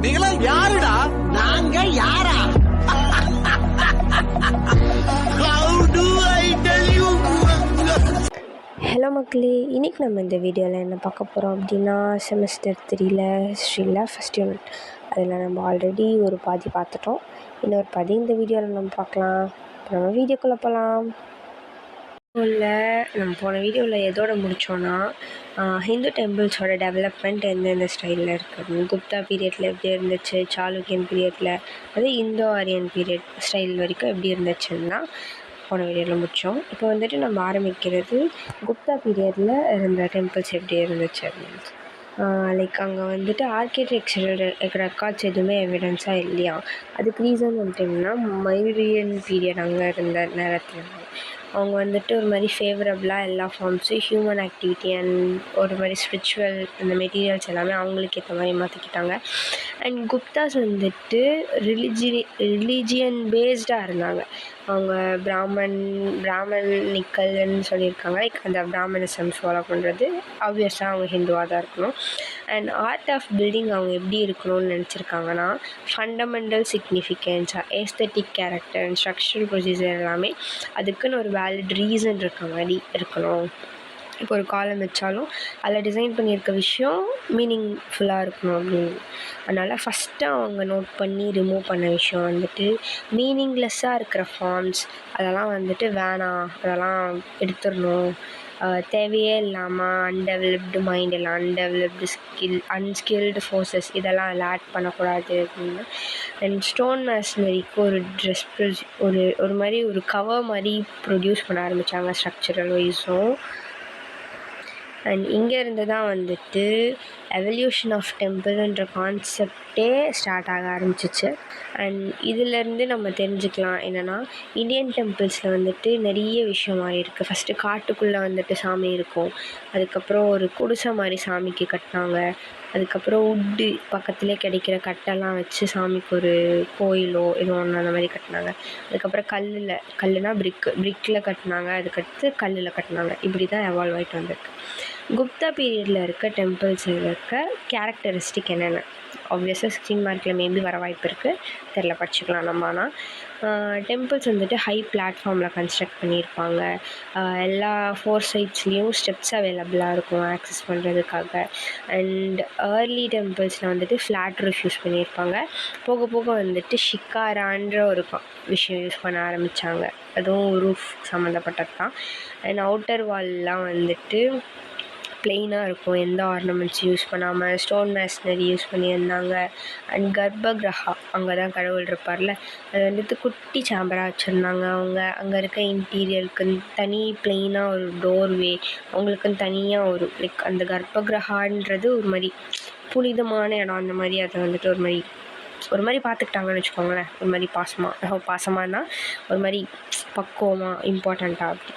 நீங்களா யாருடா? நாங்க யாரா? ஹலோ மக்களே, இன்றைக்கி நம்ம இந்த வீடியோவில் என்ன பார்க்க போகிறோம் அப்படின்னா செமஸ்டர் 3ல் ஹிஸ்ட்ரியில் ஃபஸ்ட் யூனிட். அதில் நம்ம ஆல்ரெடி ஒரு பாதி பார்த்துட்டோம். இன்னொரு பாதி இந்த வீடியோவில் நம்ம பார்க்கலாம். நம்ம வீடியோக்குள்ளே போகலாம். நம்ம போன வீடியோவில் எதோட முடித்தோன்னா ஹிந்து டெம்பிள்ஸோட டெவலப்மெண்ட் எந்தெந்த ஸ்டைலில் இருக்குது, குப்தா பீரியடில் எப்படி இருந்துச்சு, சாளுக்கியன் பீரியடில், அது இந்தோ ஆரியன் பீரியட் ஸ்டைல் வரைக்கும் எப்படி இருந்துச்சுன்னா போன வீடியோவில் முடித்தோம். இப்போ வந்துட்டு நம்ம ஆரம்பிக்கிறது குப்தா பீரியடில் இருந்த டெம்பிள்ஸ் எப்படி இருந்துச்சு அப்படின்னு. லைக் அங்கே வந்துட்டு ஆர்கிடெக்சரல் ரெக்கார்ட்ஸ் எதுவுமே எவிடன்ஸாக இல்லையா. அதுக்கு ரீசன் வந்துட்டிங்கன்னா மைரியன் பீரியட் அங்கே இருந்த நேரத்தில் அவங்க வந்துட்டு ஒரு மாதிரி ஃபேவரபுளாக எல்லா ஃபார்ம்ஸும் ஹியூமன் ஆக்டிவிட்டி அண்ட் ஒரு மாதிரி ஸ்பிரிச்சுவல் அந்த மெட்டீரியல்ஸ் எல்லாமே அவங்களுக்கு ஏற்ற மாதிரி மாற்றிக்கிட்டாங்க. அண்ட் குப்தாஸ் வந்துட்டு ரிலிஜியன் பேஸ்டாக இருந்தாங்க. அவங்க பிராமணிக்கல்னு சொல்லியிருக்காங்க. லைக் அந்த பிராமணிசம்ஸ் ஃபாலோ பண்ணுறது ஆப்வியஸாக அவங்க ஹிந்துவாக தான் இருக்கணும். அண்ட் ஆர்ட் ஆஃப் பில்டிங் அவங்க எப்படி இருக்கணும்னு நினச்சிருக்காங்கன்னா ஃபண்டமெண்டல் சிக்னிஃபிகன்ஸாக aesthetic character and structural procedure எல்லாமே அதுக்குன்னு ஒரு வேலிட் ரீசன் இருக்க மாதிரி இருக்கணும். இப்போ ஒரு காலம் வச்சாலும் அதில் டிசைன் பண்ணியிருக்க விஷயம் மீனிங்ஃபுல்லாக இருக்கணும் அப்படின்னு. அதனால் ஃபஸ்ட்டு அவங்க நோட் பண்ணி ரிமூவ் பண்ண விஷயம் வந்துட்டு மீனிங்லெஸ்ஸாக இருக்கிற ஃபார்ம்ஸ் அதெல்லாம் வந்துட்டு வேணாம், அதெல்லாம் எடுத்துடணும். தேவையே இல்லாமல் அன்டெவலப்டு மைண்ட் இல்லை அன்டெவலப்டு அன்ஸ்கில்டு ஃபோர்ஸஸ் இதெல்லாம் அதில் ஆட் பண்ணக்கூடாது அப்படின்னு. அண்ட் ஸ்டோன் மேஸ்னரிக்கு ஒரு ஒரு மாதிரி ஒரு கவர் மாதிரி ப்ரொடியூஸ் பண்ண ஆரம்பித்தாங்க ஸ்ட்ரக்சரல் வைஸும். அண்ட் இங்கேருந்து தான் வந்துட்டு எவல்யூஷன் ஆஃப் டெம்பிள்ன்ற கான்செப்டே ஸ்டார்ட் ஆக ஆரம்பிச்சிச்சு. அண்ட் இதிலேருந்து நம்ம தெரிஞ்சுக்கலாம் என்னென்னா இந்தியன் டெம்பிள்ஸில் வந்துட்டு நிறைய விஷயம் மாறி இருக்குது. ஃபஸ்ட்டு காட்டுக்குள்ளே வந்துட்டு சாமி இருக்கும், அதுக்கப்புறம் ஒரு குடிசை மாதிரி சாமிக்கு கட்டினாங்க, அதுக்கப்புறம் உட்டு பக்கத்துலேயே கிடைக்கிற கட்டெல்லாம் வச்சு சாமிக்கு ஒரு கோயிலோ ஏதோ ஒன்று அந்த மாதிரி கட்டினாங்க. அதுக்கப்புறம் கல்லுனா பிரிக்கில் கட்டினாங்க, அதுக்கடுத்து கல்லில் கட்டினாங்க. இப்படி தான் எவால்வ் ஆகிட்டு வந்திருக்கு. குப்தா பீரியடில் இருக்க டெம்பிள்ஸில் இருக்க கேரக்டரிஸ்டிக் என்னென்ன ஆப்வியஸாக 16 மார்க்கில் மேபி வர வாய்ப்பு இருக்குது, தெரில, படிச்சுக்கலாம் நம்ம. ஆனால் டெம்பிள்ஸ் வந்துட்டு ஹை பிளாட்ஃபார்மில் கன்ஸ்ட்ரக்ட் பண்ணியிருப்பாங்க. எல்லா 4 சைட்ஸ்லேயும் ஸ்டெப்ஸ் அவைலபிளாக இருக்கும் ஆக்சஸ் பண்ணுறதுக்காக. அண்ட் ஏர்லி டெம்பிள்ஸில் வந்துட்டு ஃப்ளாட் ரூஃப் யூஸ் பண்ணியிருப்பாங்க. போக போக வந்துட்டு ஷிக்காரான்ற ஒரு விஷயம் யூஸ் பண்ண ஆரம்பித்தாங்க, அதுவும் ரூஃப் சம்மந்தப்பட்டது தான். அண்ட் அவுட்டர் வால்லாம் வந்துட்டு பிளெயினாக இருக்கும், எந்த ஆர்னமெண்ட்ஸ் யூஸ் பண்ணாமல் ஸ்டோன் மேஸ்னரி யூஸ் பண்ணியிருந்தாங்க. அண்ட் கர்ப்ப கிரஹா அங்கே தான் கடவுள் இருப்பார்ல, அது வந்துட்டு குட்டி சாம்பராக வச்சுருந்தாங்க. அவங்க அங்கே இருக்க இன்டீரியருக்கு தனி பிளெயினாக ஒரு டோர்வே, அவங்களுக்குன்னு தனியாக ஒரு லைக் அந்த கர்ப்ப கிரகான்றது ஒரு மாதிரி புனிதமான இடம். அந்த மாதிரி அதை வந்துட்டு ஒரு மாதிரி பார்த்துக்கிட்டாங்கன்னு வச்சுக்கோங்களேன். ஒரு மாதிரி பாசமானா ஒரு மாதிரி பக்குவமாக இம்பார்ட்டண்ட்டாக அப்படி.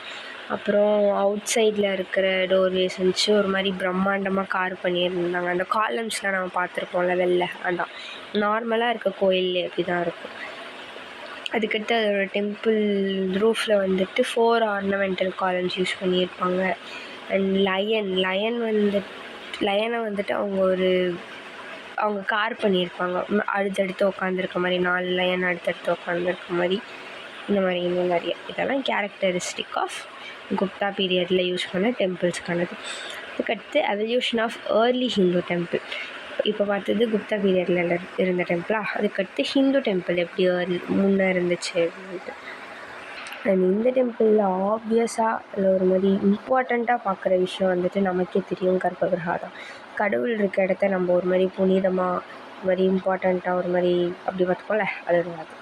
அப்புறம் அவுட் சைடில் இருக்கிற டோர்வேஸ் வந்துச்சு ஒரு மாதிரி பிரம்மாண்டமாக கார் பண்ணியிருந்தாங்க. அந்த காலம்ஸ்லாம் நம்ம பார்த்துருப்போம்ல வெளில, அதான் நார்மலாக இருக்க கோயிலே அப்படி தான் இருக்கும். அதுக்கடுத்து அதோட டெம்பிள் ரூஃபில் வந்துட்டு 4 ஆர்னமெண்டல் காலம்ஸ் யூஸ் பண்ணியிருப்பாங்க. அண்ட் லயனை வந்துட்டு அவங்க கார் பண்ணியிருப்பாங்க, அடுத்தடுத்து உட்காந்துருக்க மாதிரி 4 லயன் அடுத்தடுத்து உட்காந்துருக்க மாதிரி. இந்த மாதிரி இன்னும் நிறைய இதெல்லாம் கேரக்டரிஸ்டிக் ஆஃப் குப்தா பீரியடில் யூஸ் பண்ண டெம்பிள்ஸ்க்கானது. அதுக்கடுத்து evolution of early Hindu temple. இப்போ பார்த்தது குப்தா பீரியடில் இருந்த டெம்பிளா, அதுக்கடுத்து ஹிந்து டெம்பிள் எப்படி முன்னே இருந்துச்சு அப்படின்ட்டு. அண்ட் இந்த டெம்பிளில் ஆப்வியஸாக அதில் ஒரு மாதிரி இம்பார்ட்டண்ட்டாக பார்க்குற விஷயம் வந்துட்டு நமக்கே தெரியும், கர்ப்பகிரகா தான். கடவுள் இருக்க இடத்த நம்ம ஒரு மாதிரி புனிதமாக ஒரு மாதிரி இம்பார்ட்டண்ட்டாக ஒரு மாதிரி அப்படி பார்த்துக்கோல, அதுதான் அது.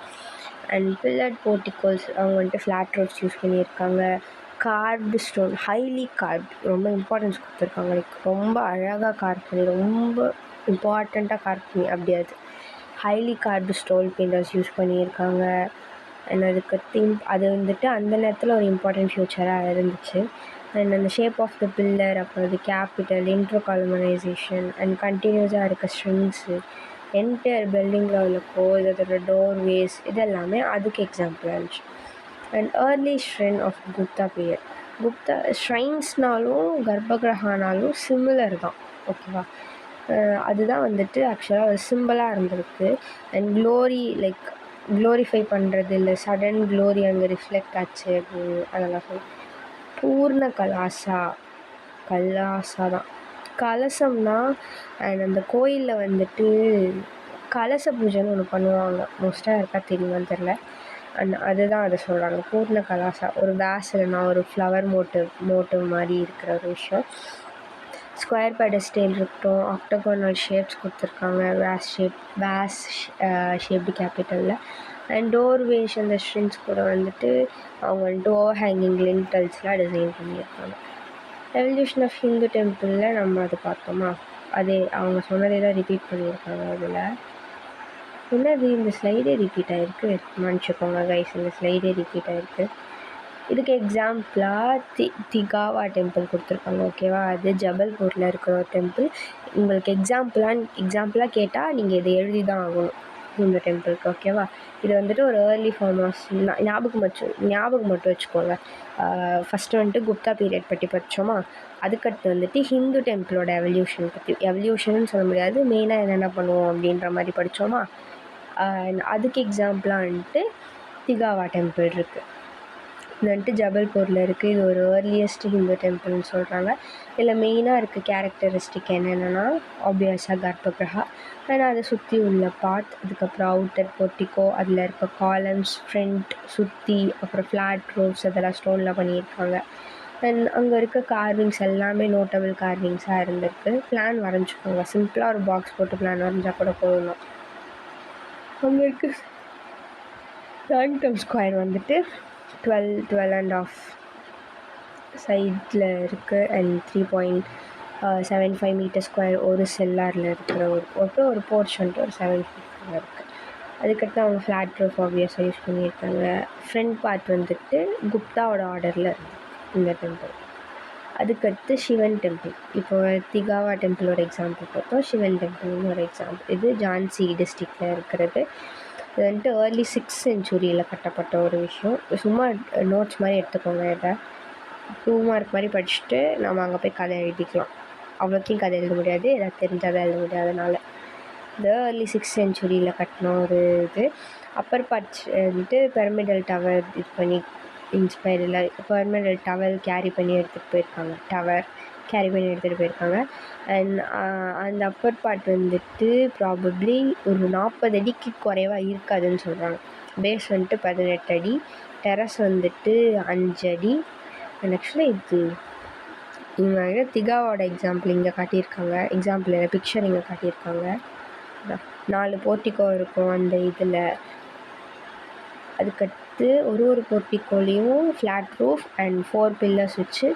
அண்ட் பில்லர்ட் போர்ட்டிகோல்ஸ் அவங்க வந்துட்டு ஃப்ளாட் ரோட்ஸ் யூஸ் பண்ணியிருக்காங்க. கார்ப்டு ஸ்டோன், ஹைலி கார்ப்டு, ரொம்ப இம்பார்ட்டன்ஸ் கொடுத்துருக்காங்க. லைக் ரொம்ப அழகாக கார்ப் பண்ணி, ரொம்ப இம்பார்ட்டண்ட்டாக கார்ப் பண்ணி அப்படி அது ஹைலி கார்ப்டு ஸ்டோன் பெயிண்டர்ஸ் யூஸ் பண்ணியிருக்காங்க. அண்ட் அதுக்கடுத்து அது வந்துட்டு அந்த நேரத்தில் ஒரு இம்பார்ட்டன்ட் ஃபியூச்சராக இருந்துச்சு. அண்ட் அந்த ஷேப் ஆஃப் த பில்லர், அப்புறம் அது கேபிட்டல், இன்ட்ரோ காலமைசேஷன் அண்ட் கண்டினியூஸாக இருக்க ஸ்ட்ரிங்ஸு, என்டையர் பில்டிங்கில் உள்ள கோஸ், அதோட டோர்வேஸ், இதெல்லாமே அதுக்கு எக்ஸாம்பிளாக இருந்துச்சு. And early shrine of Gupta period. Gupta ஷ்ரைன்ஸ்னாலும் கர்ப்பகிரகானாலும் சிமிலர் தான், ஓகேவா. அதுதான் வந்துட்டு ஆக்சுவலாக ஒரு சிம்பிளாக இருந்திருக்கு. அண்ட் க்ளோரிஃபை பண்ணுறது இல்லை, சடன் க்ளோரி அங்கே ரிஃப்ளெக்ட் ஆச்சு அப்படின்னு அதெல்லாம் சொல்லி. பூர்ண கலாசா தான் கலசம்னா. அண்ட் அந்த கோயிலில் வந்துட்டு கலச பூஜைன்னு ஒன்று பண்ணுவாங்க, மோஸ்ட்டாக இருக்கா தெரியுமான்னு தெரில. அண்ட் அதுதான் அதை சொல்கிறாங்க பூர்ண கலாசா. ஒரு வேஸ் இல்லைனா ஒரு ஃப்ளவர் மோட்டிவ் மாதிரி இருக்கிற ஒரு விஷயம். ஸ்கொயர் பெடஸ்டல் இருக்கட்டும், ஆக்டோகோனல் ஷேப்ஸ் கொடுத்துருக்காங்க, வேஸ் ஷேப்டு கேபிட்டலில். அண்ட் டோர்வேஸ் அந்த ஸ்ட்ரிங்ஸ் கூட வந்துட்டு அவங்க டோர் ஹேங்கிங் லிண்டல்ஸ்லாம் டிசைன் பண்ணியிருக்காங்க. எவல்யூஷன் ஆஃப் ஹிந்து டெம்பிளில் நம்ம அது பார்த்தோமா, அதே அவங்க சொன்னதே தான் ரிப்பீட் பண்ணியிருக்காங்க. அதில் என்னது இந்த ஸ்லைடே ரிப்பீட் ஆகிருக்கு, மன்னிச்சுக்கோங்க கைஸ், இந்த ஸ்லைடே ரிப்பீட் ஆகிருக்கு. இதுக்கு எக்ஸாம்பிளாக திகாவா டெம்பிள் கொடுத்துருக்காங்க, ஓகேவா. அது ஜபல்பூரில் இருக்கிற ஒரு டெம்பிள். உங்களுக்கு எக்ஸாம்பிளாக கேட்டால் நீங்கள் இதை எழுதி தான் ஆகணும் இந்த டெம்பிளுக்கு, ஓகேவா. இது வந்துட்டு ஒரு ஏர்லி ஃபார்ம் ஆஃப் ஞாபகம் மட்டும் வச்சுக்கோங்க. ஃபஸ்ட்டு வந்துட்டு குப்தா பீரியட் பற்றி படித்தோமா, அதுக்கடுத்து வந்துட்டு ஹிந்து டெம்பிளோட எவல்யூஷன் சொல்ல முடியாது, மெயினாக என்னென்ன பண்ணுவோம் அப்படின்ற மாதிரி படித்தோமா. அதுக்கு எக்ஸாம்பிளாக வந்துட்டு திகாவா டெம்பிள் இருக்குது. இது வந்துட்டு ஜபல்பூரில் இருக்குது. இது ஒரு ஏர்லியஸ்ட் ஹிந்து டெம்பிள்னு சொல்கிறாங்க. இதில் மெயினாக இருக்க கேரக்டரிஸ்டிக் என்னென்னா ஆப்வியஸாக கர்ப்பகிரகா, அண்ட் அதை சுற்றி உள்ள பாத், அதுக்கப்புறம் அவுட்டர் போர்ட்டிகோ, அதில் இருக்க காலம்ஸ், ஃப்ரண்ட் சுற்றி, அப்புறம் ஃப்ளாட் ரோப்ஸ் அதெல்லாம் ஸ்டோனில் பண்ணியிருக்காங்க. அண்ட் அங்கே இருக்க கார்விங்ஸ் எல்லாமே நோட்டபிள் கார்விங்ஸாக இருந்திருக்கு. பிளான் வரைஞ்சிக்கோங்க, சிம்பிளாக ஒரு பாக்ஸ் போட்டு பிளான் வரைஞ்சால் கூட போகணும். அங்கே இருக்க சாங்டம் ஸ்கொயர் வந்துட்டு 12.5 சைடில் இருக்குது. அண்ட் 3.75 மீட்டர் ஸ்கொயர் ஒரு செல்லாரில் இருக்கிற ஒரு போர்ச் வந்துட்டு ஒரு 7 ஃபீட்டில் இருக்குது. அதுக்கடுத்து அவங்க ஃப்ளாட் ரூஃப் ஆப்வியஸாக யூஸ் பண்ணியிருக்காங்க. ஃப்ரண்ட் பார்ட் வந்துட்டு குப்தாவோட ஆர்டரில் இந்த டெம்பிள். அதுக்கடுத்து சிவன் டெம்பிள். இப்போ திகாவா டெம்பிளோட எக்ஸாம்பிள் பார்த்தோம், சிவன் டெம்பிள்னு ஒரு எக்ஸாம்பிள். இது ஜான்சி டிஸ்ட்ரிக்டில் இருக்கிறது. இது வந்துட்டு ஏர்லி 6th செஞ்சுரியில் கட்டப்பட்ட ஒரு விஷயம். சும்மா நோட்ஸ் மாதிரி எடுத்துக்கோங்க, இதை 2 மார்க் மாதிரி படிச்சுட்டு நம்ம அங்கே போய் கதை எழுதிக்கலாம். அவ்வளோத்தையும் கதை எழுத முடியாது, எதாவது தெரிஞ்சால் தான் எழுத முடியாது. அதனால் இந்த ஏர்லி 6th செஞ்சுரியில் கட்டின ஒரு இது. அப்பர் பார்ட்ஸ் வந்துட்டு பிரமிடல் டவர் இது பண்ணி இன்ஸ்பயர் இல்லை, பெர்மனல் டவர் கேரி பண்ணி எடுத்துகிட்டு போயிருக்காங்க. அண்ட் அந்த அப்பர் பார்ட் வந்துட்டு ப்ராபப்ளி ஒரு 40 அடிக்கு குறைவாக இருக்காதுன்னு சொல்கிறாங்க. பேஸ் வந்துட்டு 18 அடி, டெரஸ் வந்துட்டு 5 அடி. அண்ட் ஆக்சுவலாக இது இவங்க திகாவோட எக்ஸாம்பிள் இங்கே காட்டியிருக்காங்க, பிக்சர் இங்கே காட்டியிருக்காங்க. 4 போர்ட்டிகோ இருக்கும் அந்த இதில். அதுக்கடுத்து ஒரு போர்ட்டிகோலையும் ஃப்ளாட் ரூஃப் அண்ட் 4 பில்லர்ஸ் வச்சு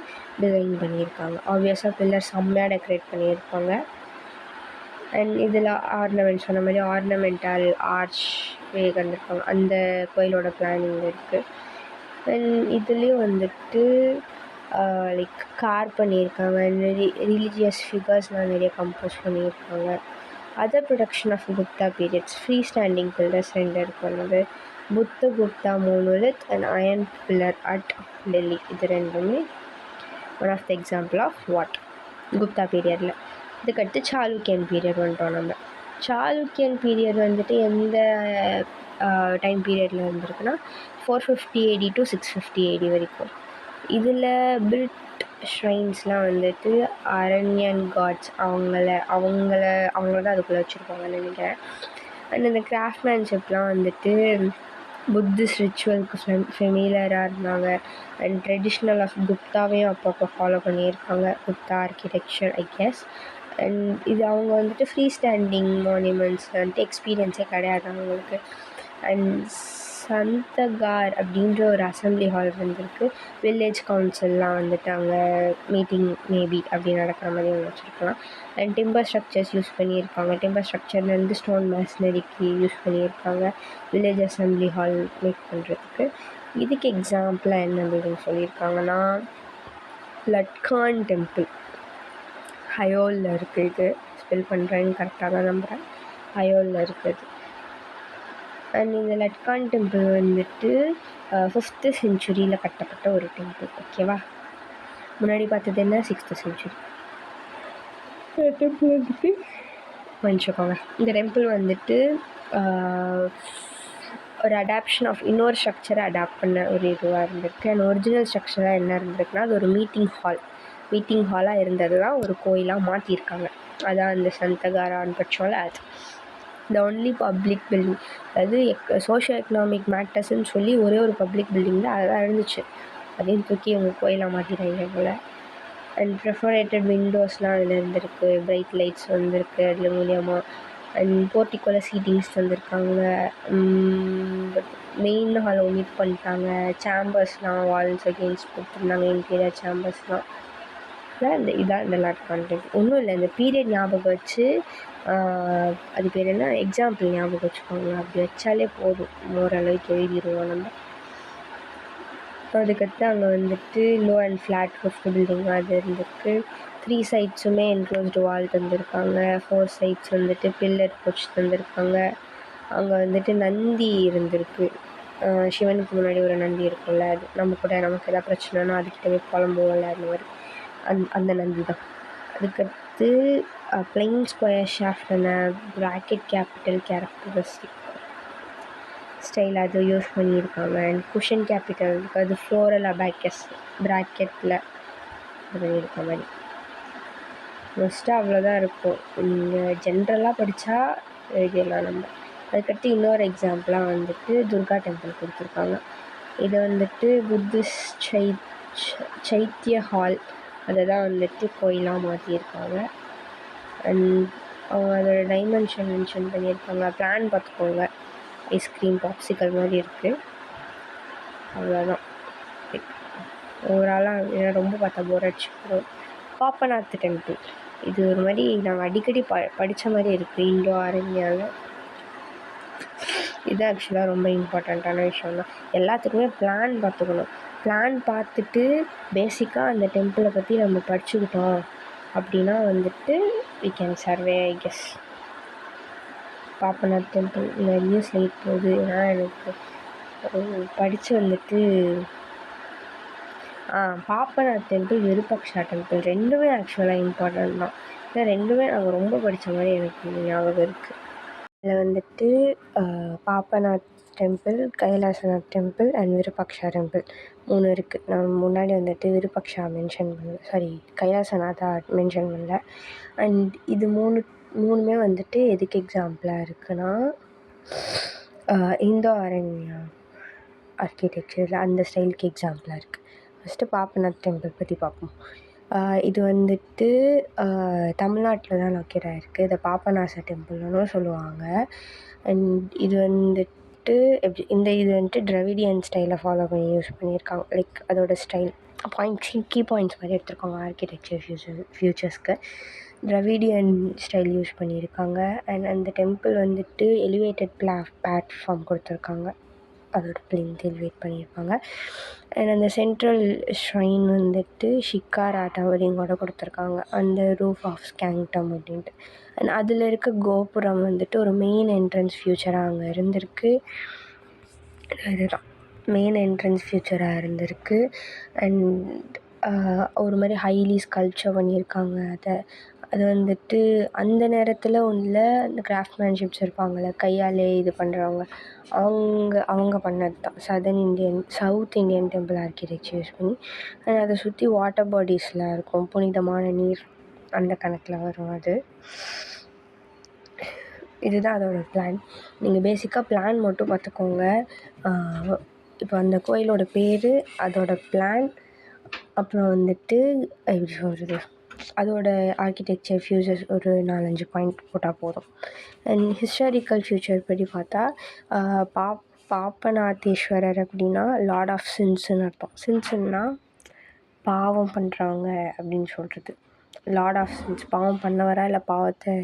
டிசைன் பண்ணியிருக்காங்க. ஆப்வியஸாக பில்லர் செம்மையாக டெக்கரேட் பண்ணியிருப்பாங்க. அண்ட் இதில் ஆர்னமெண்ட் சொன்ன மாதிரி ஆர்னமெண்டல் ஆர்ச் கண்டிருக்காங்க. அந்த கோயிலோட பிளானிங் இருக்குது. அண்ட் இதுலேயும் வந்துட்டு கார் பண்ணியிருக்காங்க. ரிலீஜியஸ் ஃபிகர்ஸ்லாம் நிறைய கம்போஸ் பண்ணியிருக்காங்க. Other production of Gupta periods, free standing pillars 2 இருக்கிறது. Buddhagupta monolith and iron pillar at Delhi. இது ரெண்டுமே one of the example of what Gupta பீரியடில். இதுக்கடுத்து சாளுக்கியன் பீரியட் வந்துட்டோம். நம்ம சாளுக்கியன் பீரியட் வந்துட்டு எந்த டைம் பீரியடில் இருந்திருக்குன்னா 450 AD to 650 AD வரைக்கும். இதில் பில்ட் ஷ்ரைன்ஸ்லாம் வந்துட்டு அரண்யன் காட்ஸ் அவங்கள தான் அதுக்குள்ளே வச்சுருப்பாங்கன்னு நினைக்கிறேன். அண்ட் இந்த கிராஃப்ட்மேன்ஷிப்லாம் வந்துட்டு புத்திஸ்ட் ரிச்சுவலுக்கு ஃபெமிலியராக இருந்தாங்க. அண்ட் ட்ரெடிஷ்னல் ஆஃப் குப்தாவையும் அப்பப்போ ஃபாலோ பண்ணியிருக்காங்க, Gupta architecture I guess. And இது அவங்க வந்துட்டு ஃப்ரீ ஸ்டாண்டிங் மான்யூமெண்ட்ஸ் வந்துட்டு எக்ஸ்பீரியன்ஸே கிடையாது அவங்களுக்கு. அண்ட் சந்தகார் அப்படின்ற ஒரு அசம்பிளி ஹால் இருந்திருக்கு. வில்லேஜ் கவுன்சில்லாம் வந்துட்டு அங்கே மீட்டிங் மேபி அப்படி நடக்கிற மாதிரி அவங்க வச்சுருக்கலாம். அண்ட் டிம்பர் ஸ்ட்ரக்சர்ஸ் யூஸ் பண்ணியிருக்காங்க. டிம்பர் ஸ்ட்ரக்சர்லேருந்து ஸ்டோன் மேஸ்னரிக்கு யூஸ் பண்ணியிருக்காங்க வில்லேஜ் அசம்பிளி ஹால் மேக் பண்ணுறதுக்கு. இதுக்கு எக்ஸாம்பிளாக என்ன அப்படின்னு சொல்லியிருக்காங்கன்னா லட்கான் டெம்பிள் ஹயோலில் இருக்குது. இது ஸ்பெல் பண்ணுறேன்னு கரெக்டாக தான் நம்புகிறேன், ஹயோலில் இருக்குது. அண்ட் இந்த லட்கான் டெம்பிள் வந்துட்டு 5th செஞ்சுரியில் கட்டப்பட்ட ஒரு டெம்பிள், ஓகேவா. முன்னாடி பார்த்தது என்ன 6th செஞ்சுரி. டெம்பிள் வந்துட்டு மன்னிச்சுக்கோங்க. இந்த டெம்பிள் வந்துட்டு ஒரு அடாப்ஷன் ஆஃப் இன்னொரு ஸ்ட்ரக்சரை அடாப்ட் பண்ண ஒரு இதுவாக இருந்திருக்கு. அண்ட் ஒரிஜினல் ஸ்ட்ரக்சராக என்ன இருந்திருக்குன்னா, அது ஒரு மீட்டிங் ஹாலாக இருந்தது தான் ஒரு கோயிலாக மாற்றிருக்காங்க. அதான் அந்த சந்தகாரான்னு படித்தோம்ல அது. த ஒன்லி பப்ளிக் பில்டிங், அதாவது சோஷியோ எக்கனாமிக் மேட்டர்ஸ்ன்னு சொல்லி ஒரே ஒரு பப்ளிக் பில்டிங் தான் அதெல்லாம் இருந்துச்சு. அதையும் தூக்கி அவங்க கோயிலாக மாற்றிட்டாங்க போல். அண்ட் ப்ரிஃபரேட்டட் விண்டோஸ்லாம் அதில் இருந்திருக்கு, பிரைட் லைட்ஸ் வந்திருக்கு அதில் மூலியமாக. அண்ட் போர்ட்டிக்கோல சீட்டிங்ஸ் தந்திருக்காங்க. மெயின் ஹாலை ஒமிட் பண்ணிட்டாங்க. சேம்பர்ஸ்லாம் வால்ஸ் அகெயின்ஸ்ட் கொடுத்துருந்தாங்க, இன்டீரியர் சேம்பர்ஸ்லாம். இதான் இந்த லாட் கான்டென்ட். ஒன்றும் இல்லை, இந்த பீரியட் ஞாபகம் வச்சு அது பேர் என்ன, எக்ஸாம்பிள் ஞாபகம் வச்சுக்கோங்க. அப்படி வச்சாலே போதும், ஓரளவுக்கு எழுதிடுவோம் நம்ம. அதுக்கடுத்து அங்கே வந்துட்டு low and flat roof building அது இருந்திருக்கு. 3 சைட்ஸுமே என்க்ளோஸ்டு வால் தந்திருக்காங்க. 4 சைட்ஸ் வந்துட்டு பில்லர் போச்சு தந்திருக்காங்க. அங்கே வந்துட்டு நந்தி இருந்திருக்கு. சிவனுக்கு முன்னாடி ஒரு நந்தி இருக்கும்ல, அது நமக்கு எதாவது பிரச்சனைனா அதுக்கிட்ட போய் புலம்புவோம்ல, அந்த மாதிரி அந்த நந்தி தான். அதுக்கடுத்து பிளைன் ஸ்கொயர் ஷாஃப்டான ப்ராக்கெட் கேபிட்டல் கேரக்டரிஸ்டிக் ஸ்டைல் அது யூஸ் பண்ணியிருக்காங்க. அண்ட் குஷன் கேபிட்டல் அது ஃப்ளோரல் அபேக்கஸ் ப்ராக்கெட்டில் பண்ணியிருக்க மாதிரி. மோஸ்ட்டாக அவ்வளோதான் இருக்கும். நீங்கள் ஜென்ரலாக படித்தா எழுதிடலாம் நம்ம. அதுக்கடுத்து இன்னொரு எக்ஸாம்பிளாக வந்துட்டு துர்கா டெம்பிள் கொடுத்துருக்காங்க. இது வந்துட்டு புத்திஸ்ட் சைத்திய ஹால் அதை தான் வந்துட்டு கோயிலாக மாற்றியிருக்காங்க. அண்ட் அவங்க அதோட டைமென்ஷன் மென்ஷன் பண்ணியிருக்காங்க. பிளான் பார்த்துக்கோங்க, ஐஸ்கிரீம் பாப்சிக்கல் மாதிரி இருக்குது. அவ்வளோதான். ஓவராலாக ரொம்ப பார்த்தா போர் அடிச்சுக்கிறோம். பாப்பநாத் டெம்பிள் இது ஒரு மாதிரி நாங்கள் அடிக்கடி படித்த மாதிரி இருக்குது இந்தோ அரண்யாவில். இது ஆக்சுவலாக ரொம்ப இம்பார்ட்டண்ட்டான விஷயம் தான். எல்லாத்துக்குமே பிளான் பார்த்துக்கணும். பிளான் பார்த்துட்டு பேசிக்காக அந்த டெம்பிளை பற்றி நம்ம படிச்சுக்கிட்டோம் அப்படின்னா வந்துட்டு we can survey I guess. Papanath temple நிறைய ஸ்லைட் போகுது. ஏன்னா எனக்கு படித்து வந்துட்டு பாப்பநாத் டெம்பிள், விருப்பக்ஷா டெம்பிள் ரெண்டுமே ஆக்சுவலாக இம்பார்ட்டன்ட் தான். ஏன்னா ரெண்டுமே நாங்கள் ரொம்ப படித்த மாதிரி எனக்கு ஞாபகம் இருக்குது. இதில் வந்துட்டு பாப்பநாத் temple, Kailasanath temple and விருப்பக்ஷா temple 3 இருக்குது. நான் முன்னாடி வந்துட்டு விருப்பக்ஷா மென்ஷன் பண்ணல, சாரி கைலாசநாதா மென்ஷன் பண்ணல. அண்ட் இது மூணுமே வந்துட்டு எதுக்கு எக்ஸாம்பிளாக இருக்குன்னா இந்தோ அரண்யா ஆர்கிடெக்சரில் அந்த ஸ்டைலுக்கு எக்ஸாம்பிளாக இருக்குது. ஃபஸ்ட்டு பாப்பநாத் டெம்பிள் பற்றி பார்ப்போம். இது வந்துட்டு தமிழ்நாட்டில் தான் லொக்கேட் ஆகிருக்கு. இதை பாபநாச டெம்பிள்னு சொல்லுவாங்க. அண்ட் இது வந்துட்டு இது வந்துட்டு ட்ராவிடியன் ஸ்டைலை ஃபாலோ பண்ணி யூஸ் பண்ணியிருக்காங்க. லைக் அதோட ஸ்டைல் கீ பாயிண்ட்ஸ் மாதிரி எடுத்துருக்காங்க ஆர்கிடெக்சர் ஃபியூச்சர்ஸ்க்கு. ட்ராவிடியன் ஸ்டைல் யூஸ் பண்ணியிருக்காங்க. அண்ட் அந்த டெம்பிள் வந்துட்டு எலிவேட்டட் பிளாட்ஃபார்ம் கொடுத்துருக்காங்க, அதோட பிளிந்த் எலிவேட் பண்ணியிருப்பாங்க. அண்ட் அந்த சென்ட்ரல் ஷ்ரைன் வந்துட்டு ஷிக்காரா டவரிங்கோட கொடுத்துருக்காங்க, அந்த ரூஃப் ஆஃப் ஸ்கேங்டம் அப்படின்ட்டு. அண்ட் அதில் இருக்க கோபுரம் வந்துட்டு ஒரு மெயின் என்ட்ரன்ஸ் ஃபியூச்சராக அங்கே இருந்திருக்கு. இதுதான் மெயின் என்ட்ரன்ஸ் ஃபியூச்சராக இருந்திருக்கு. அண்ட் ஒரு மாதிரி ஹைலி ஸ்கல்ப்சர் பண்ணியிருக்காங்க. அது வந்துட்டு அந்த நேரத்தில் உள்ள அந்த கிராஃப்ட்மேன்ஷிப்ஸ் இருப்பாங்கள்ல, கையாலே இது பண்ணுறவங்க, அவங்க பண்ணது தான். South Indian temple architecture use பண்ணி. அண்ட் அதை சுற்றி வாட்டர் பாடிஸ்லாம் இருக்கும், புனிதமான நீர், அந்த கணக்கில் வரும் அது. இதுதான் அதோட பிளான். நீங்கள் பேசிக்காக பிளான் மட்டும் பார்த்துக்கோங்க. இப்போ அந்த கோயிலோட பேர், அதோட பிளான், அப்புறம் வந்துட்டு எப்படி சொல்கிறது, அதோட ஆர்கிடெக்சர் ஃபியூச்சர்ஸ் ஒரு 4-5 பாயிண்ட் போட்டால் போதும். அண்ட் ஹிஸ்டாரிக்கல் ஃபியூச்சர் படி பார்த்தா பாப்பநாதீஸ்வரர் அப்படின்னா லார்ட் ஆஃப் சின்ஸ்ன்னு அர்த்தம். சின்ஸ்ன்னா பாவம் பண்ணுறவங்க அப்படின்னு சொல்கிறது. லார்ட் ஆஃப் சின்ஸ் பாவம் பண்ணவரா இல்லை பாவத்தை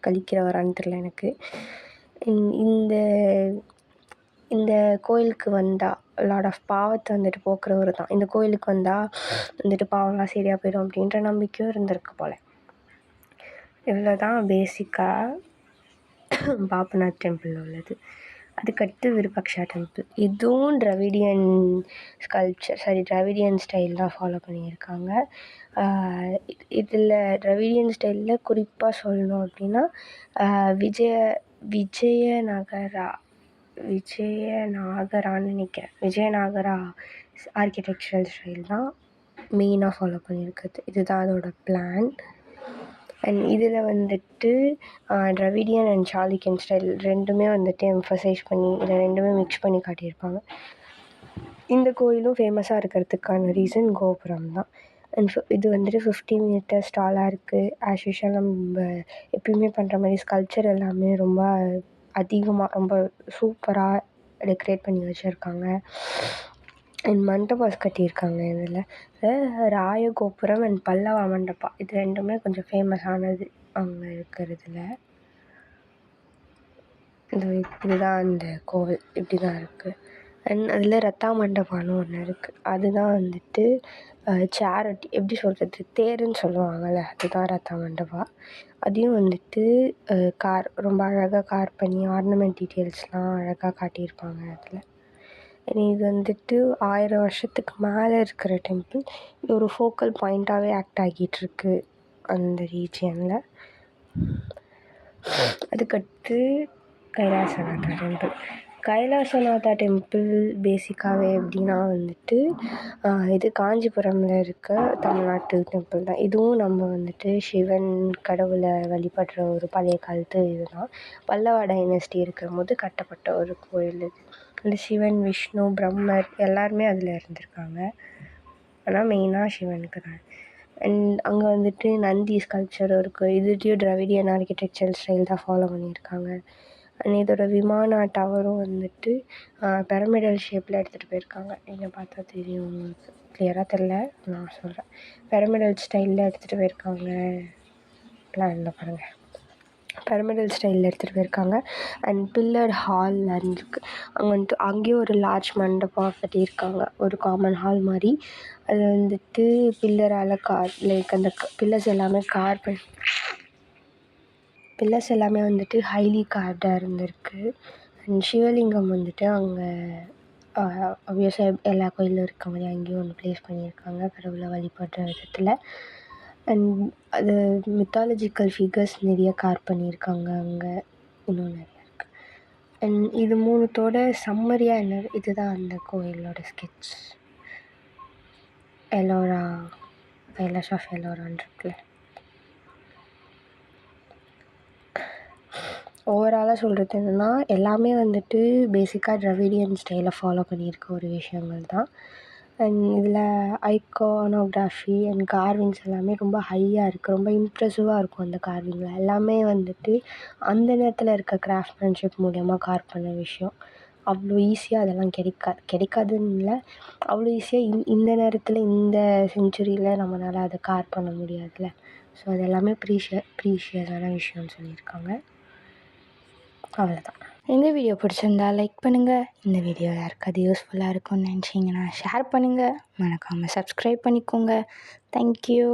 கழிக்கிறவரான்னு தெரியல எனக்கு. இந்த கோயிலுக்கு வந்தால் லார்ட் ஆஃப் பாவத்தை வந்துட்டு போக்குறவர் தான். இந்த கோயிலுக்கு வந்தால் வந்துட்டு பாவம்லாம் சரியாக போயிடும் அப்படின்ற நம்பிக்கையும் இருந்திருக்கு போல். இவ்வளோ தான் பேசிக்காக பாப்பநாத் டெம்பிள் உள்ளது. அதுக்கடுத்து விருபாக்ஷா டெம்பிள். இதுவும் திராவிடியன் ஸ்டைல் தான் ஃபாலோ பண்ணியிருக்காங்க. இதில் திராவிடியன் ஸ்டைலில் குறிப்பாக சொல்லணும் அப்படின்னா விஜயநாகரான்னு நினைக்கிறேன். விஜயநாகரா ஆர்கிடெக்சரல் ஸ்டைல் தான் மெயினாக ஃபாலோ பண்ணியிருக்குது. இதுதான் அதோட பிளான். அண்ட் இதில் வந்துட்டு திராவிடியன் அண்ட் சாளுக்கியன் ஸ்டைல் ரெண்டுமே வந்துட்டு எம்ஃபசைஸ் பண்ணி இதை ரெண்டுமே மிக்ஸ் பண்ணி காட்டியிருப்பாங்க. இந்த கோயிலும் ஃபேமஸாக இருக்கிறதுக்கான ரீசன் கோபுரம் தான். அண்ட் இது வந்துட்டு 50 மீட்டர்ஸ் டாலாக இருக்குது. ஆஸ் யூஷுவல் நம்ம எப்பயுமே பண்ணுற மாதிரி ஸ்கல்ப்சர் எல்லாமே ரொம்ப அதிகமாக ரொம்ப சூப்பராக டெக்கரேட் பண்ணி வச்சுருக்காங்க. அண்ட் மண்டபாஸ் கட்டியிருக்காங்க. இதில் ராயகோபுரம் அண்ட் பல்லவா மண்டபா இது ரெண்டுமே கொஞ்சம் ஃபேமஸானது அங்கே இருக்கிறதுல. இதுதான் அந்த கோவில் இப்படி தான் இருக்குது. அண்ட் அதில் ரத்தா மண்டபான்னு ஒன்று இருக்குது. அதுதான் வந்துட்டு சேரிட்டி எப்படி சொல்கிறது தேருன்னு சொல்லுவாங்கள்ல, அதுதான் ரத்தா மண்டபா. அதையும் வந்துட்டு ரொம்ப அழகாக பண்ணி ஆர்னமெண்ட் டீட்டெயில்ஸ்லாம் அழகாக காட்டியிருப்பாங்க அதில். இது வந்துட்டு 1000 வருஷத்துக்கு மேலே இருக்கிற டெம்பிள். இது ஒரு ஃபோக்கல் பாயிண்ட்டாகவே ஆக்ட் ஆகிட்டுருக்கு அந்த ரீஜியனில். அதுக்கடுத்து கைலாசநாதா டெம்பிள் பேசிக்காகவே எப்படின்னா வந்துட்டு இது காஞ்சிபுரமில் இருக்க தமிழ்நாட்டு டெம்பிள் தான். இதுவும் நம்ம வந்துட்டு சிவன் கடவுளை வழிபடுற ஒரு பழைய காலத்து இதுதான். பல்லவா டைனஸ்டி இருக்கும்போது கட்டப்பட்ட ஒரு கோயில் இது. இந்த சிவன், விஷ்ணு, பிரம்மர் எல்லாருமே அதில் இருந்திருக்காங்க. ஆனால் மெயினாக சிவனுக்கு தான். அண்ட் அங்கே வந்துட்டு நந்தி ஸ்கல்ப்சரும் இருக்குது. இதுலேயும் திராவிடியன் ஆர்கிடெக்சரல் ஸ்டைல் தான் ஃபாலோ பண்ணியிருக்காங்க. அண்ட் இதோட விமான டவரும் வந்துட்டு பிரமிடல் ஷேப்பில் எடுத்துகிட்டு போயிருக்காங்க. இங்கே பார்த்தா தெரியும் உங்களுக்கு, கிளியராக தெரில, நான் சொல்கிறேன். பிரமிடல் ஸ்டைலில் எடுத்துகிட்டு போயிருக்காங்க. பிளானில் பாருங்கள், பிரமிடல் ஸ்டைலில் எடுத்துகிட்டு போயிருக்காங்க. அண்ட் பில்லர் ஹால் இருக்குது அங்கே வந்துட்டு. அங்கேயும் ஒரு லார்ஜ் மண்டபம் கட்டியிருக்காங்க, ஒரு காமன் ஹால் மாதிரி. அது வந்துட்டு பில்லரால் லைக் அந்த பில்லர்ஸ் எல்லாமே வந்துட்டு ஹைலி கார்வ்டாக இருந்திருக்கு. அண்ட் சிவலிங்கம் வந்துட்டு அங்கே ஆப்வியஸாக எல்லா கோயிலும் இருக்க மாதிரி அங்கேயும் ஒன்று ப்ளேஸ் பண்ணியிருக்காங்க கடவுளை வழிபடுற விதத்தில். அண்ட் அது மித்தாலஜிக்கல் ஃபிகர்ஸ் நிறைய பண்ணியிருக்காங்க அங்கே, இன்னும் நிறையா இருக்குது. அண்ட் இது மூணுத்தோட சம்மரியாக என்ன, இதுதான் அந்த கோயிலோட ஸ்கெட்ச். எல்லோரா, கைலாஷ் ஆஃப் எல்லோரான்னு இருக்குல்ல. ஓவராலாக சொல்கிறது என்னென்னா எல்லாமே வந்துட்டு பேசிக்காக திராவிடியன் ஸ்டைலை ஃபாலோ பண்ணியிருக்க ஒரு விஷயங்கள் தான். அண்ட் இதில் ஐகானோகிராஃபி அண்ட் கார்விங்ஸ் எல்லாமே ரொம்ப ஹையாக இருக்குது, ரொம்ப இம்ப்ரெசிவாக இருக்கும். அந்த கார்விங்கில் எல்லாமே வந்துட்டு அந்த நேரத்தில் இருக்க கிராஃப்ட்மேன்ஷிப் மூலயமா பண்ண விஷயம். அவ்வளோ ஈஸியாக அதெல்லாம் கிடைக்காதுன்னு இல்லை, அவ்வளோ ஈஸியாக இந்த நேரத்தில் இந்த செஞ்சுரியில் நம்மளால் அதை பண்ண முடியாதுல்ல. ஸோ அது எல்லாமே ப்ரீஷியஸான விஷயம்னு சொல்லியிருக்காங்க. அவ்வளோதான். எங்கள் வீடியோ பிடிச்சிருந்தா லைக் பண்ணுங்கள். இந்த வீடியோ யாருக்காவது யூஸ்ஃபுல்லாக இருக்கும்னு நினச்சிங்கன்னா ஷேர் பண்ணுங்கள். மறக்காமல் சப்ஸ்கிரைப் பண்ணிக்கோங்க. தேங்க்யூ.